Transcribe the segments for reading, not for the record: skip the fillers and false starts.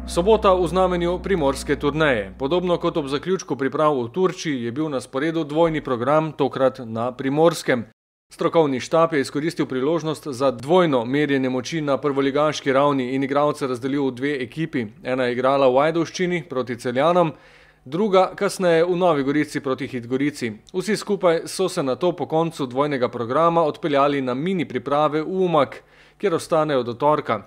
Sobota v znamenju primorske turneje. Podobno kot ob zaključku priprav v Turčiji je bil na sporedu dvojni program, tokrat na Primorskem. Strokovni štab je izkoristil priložnost za dvojno merjenje moči na prvoligaški ravni in igralce razdelil v dve ekipi. Ena je igrala v Ajdovščini proti Celjanom, druga kasneje v Novi Gorici proti Hitgorici. Vsi skupaj so se nato po koncu dvojnega programa odpeljali na mini priprave v Umag, kjer ostanejo do torka.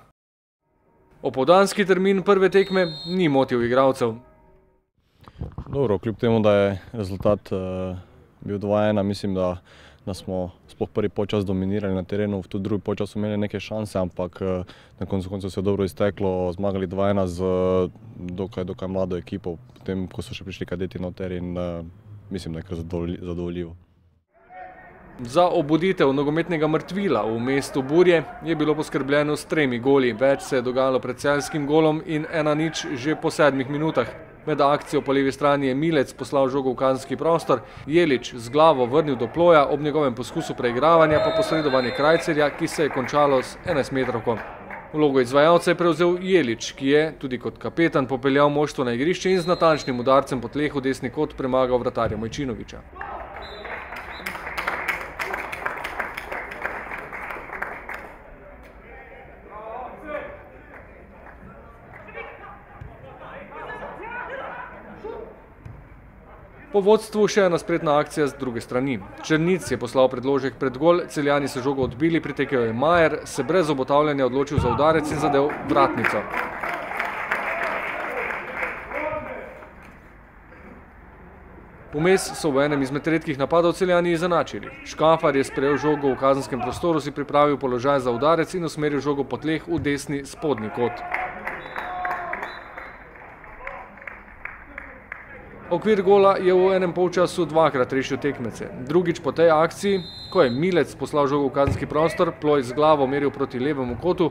Opoldanski termin prve tekme ni motil igralcev. Dobro, kljub temu, da je rezultat bil 2:1, mislim, da smo sploh prvi polčas dominirali na terenu, v tudi drugi polčas smo imeli neke šanse, ampak na koncu se je dobro izteklo, zmagali 2:1 z dokaj mlado ekipo, potem ko so še prišli kadeti noter in mislim, da je kar zadovoljivo. Za obuditev nogometnega mrtvila v mestu Burje je bilo poskrbljeno s 3 goli. Več se je dogajalo pred celjskim golom in 1:0 že po 7 minutah. Med akcijo po levi strani je Milec poslal žogo v kazenski prostor, Jelič z glavo vrnil do ploja, ob njegovem poskusu preigravanja pa posredovanje Krajcerja, ki se je končalo s 11-metrovko. Vlogo izvajalca je prevzel Jelič, ki je, tudi kot kapetan, popeljal moštvo na igrišče in z natančnim udarcem po tleh v desni kot premagal vratarja Mojčinoviča. Po vodstvu še ena spretna akcija z druge strani. Črnic je poslal predložek pred gol, Celjani so žogo odbili, pritekel je Majer, se brez obotavljanja odločil za udarec in zadel vratnico. Vmes so v enem izmed redkih napadov Celjani izenačili. Škafar je sprejel žogo v kazenskem prostoru, si pripravil položaj za udarec in usmeril žogo po tleh v desni spodnji kot. Okvir gola je v enem polčasu dvakrat rešil tekmece. Drugič po tej akciji, ko je Milec poslal žogo v kazenski prostor, Ploj z glavo meril proti levemu kotu,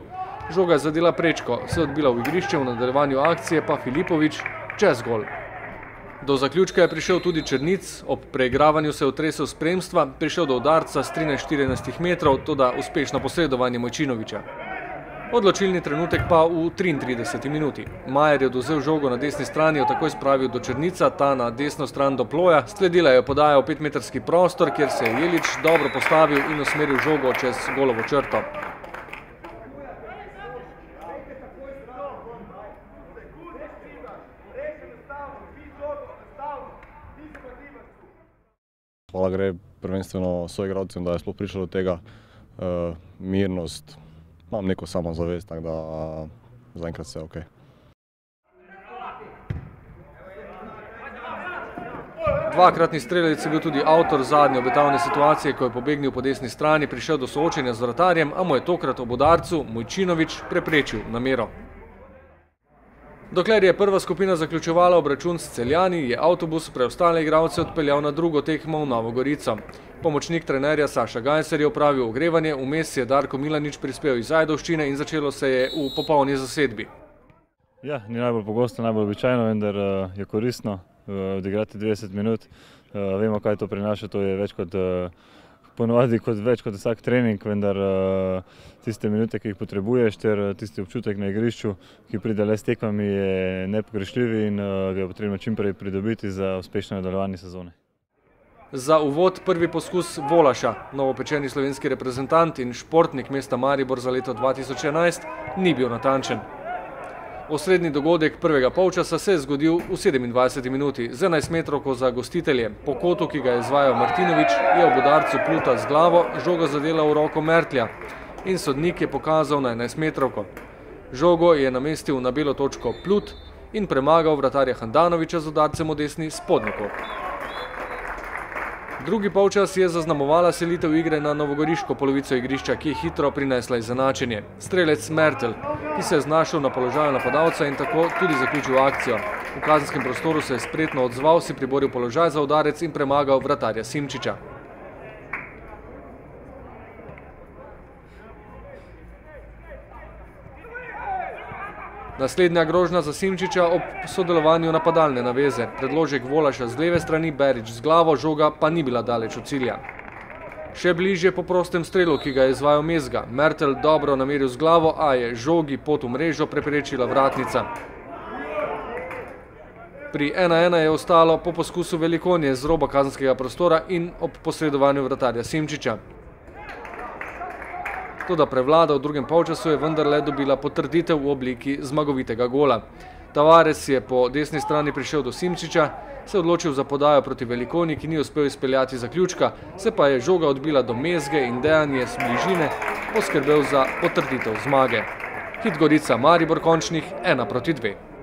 žoga je zadela prečko, se odbila v igrišče, v nadaljevanju akcije pa Filipovič čez gol. Do zaključka je prišel tudi Črnic, ob preigravanju se je otresel spremstva, prišel do udarca s 13-14 metrov, toda uspešno posredovanje Mojčinoviča. Odločilni trenutek pa v 33 minuti. Majer je odvzel žogo na desni strani, jo takoj spravil do Črnica, ta na desno stran do Ploja. Sledila je podaja v 5-metrski prostor, kjer se je Jelič dobro postavil in usmeril žogo čez golovo črto. Hvala gre prvenstveno soigralcem, da je sploh prišlo do tega, mirnost. Imam neko samozavest, tako da zaenkrat vse ok. Dvakratni strelec je bil tudi avtor zadnje obetavne situacije, ko je pobegnil po desni strani, prišel do soočenja z vratarjem, a mu je tokrat ob udarcu Mojčinovič preprečil namero. Dokler je prva skupina zaključevala obračun s Celjani, je avtobus preostale igralce odpeljal na drugo tekmo v Novo Gorico. Pomočnik trenerja Saša Gajser je opravil ogrevanje, vmes je Darko Milanič prispel iz Ajdovščine in začelo se je v popolni zasedbi. Ja, ni najbolj pogosto, najbolj običajno, vendar je koristno odigrati 20 minut. Vemo, kaj to prinaša, to je več kot ponovadi več kot vsak trening, vendar tiste minute, ki jih potrebuješ, ter tisti občutek na igrišču, ki pride le s tekmami, je nepogrešljiv in ga je potrebno čimprej pridobiti za uspešno nadaljevanje sezone. Za uvod prvi poskus Volaša, novopečeni slovenski reprezentant in športnik mesta Maribor za leto 2011, ni bil natančen. Osrednji dogodek prvega polčasa se je zgodil v 27 minuti. Z 11-metrovko za gostitelje. Po kotu, ki ga je izvajal Martinovič, je ob udarcu Pluta z glavo žoga zadela v roko Mertlja in sodnik je pokazal na 11-metrovko. Žogo je namestil na belo točko Plut in premagal vratarja Handanoviča z udarcem v desni spodnji kot. Drugi polčas je zaznamovala selitev igre na novogoriško polovico igrišča, ki je hitro prinesla izenačenje. Strelec Mertel, ki se je znašel na položaju napadalca in tako tudi zaključil akcijo. V kazenskem prostoru se je spretno odzval, si priboril položaj za udarec in premagal vratarja Simčiča. Naslednja grožnja za Simčiča ob sodelovanju napadalne naveze. Predložek Volaša z leve strani, Berič z glavo, žoga pa ni bila daleč od cilja. Še bližje po prostem strelu, ki ga je izvajal Mezga. Mertel dobro nameril z glavo, a je žogi pot v mrežo preprečila vratnica. Pri 1:1 je ostalo po poskusu Velikonje z roba kazenskega prostora in ob posredovanju vratarja Simčiča. Toda prevlada v drugem polčasu je vendarle dobila potrditev v obliki zmagovitega gola. Tavares je po desni strani prišel do Simčiča, se odločil za podajo proti Velikonji, ki ni uspel izpeljati zaključka, se pa je žoga odbila do Mezge in Dejanje z bližine poskrbel za potrditev zmage. Hit Gorica Maribor končnih 1:2.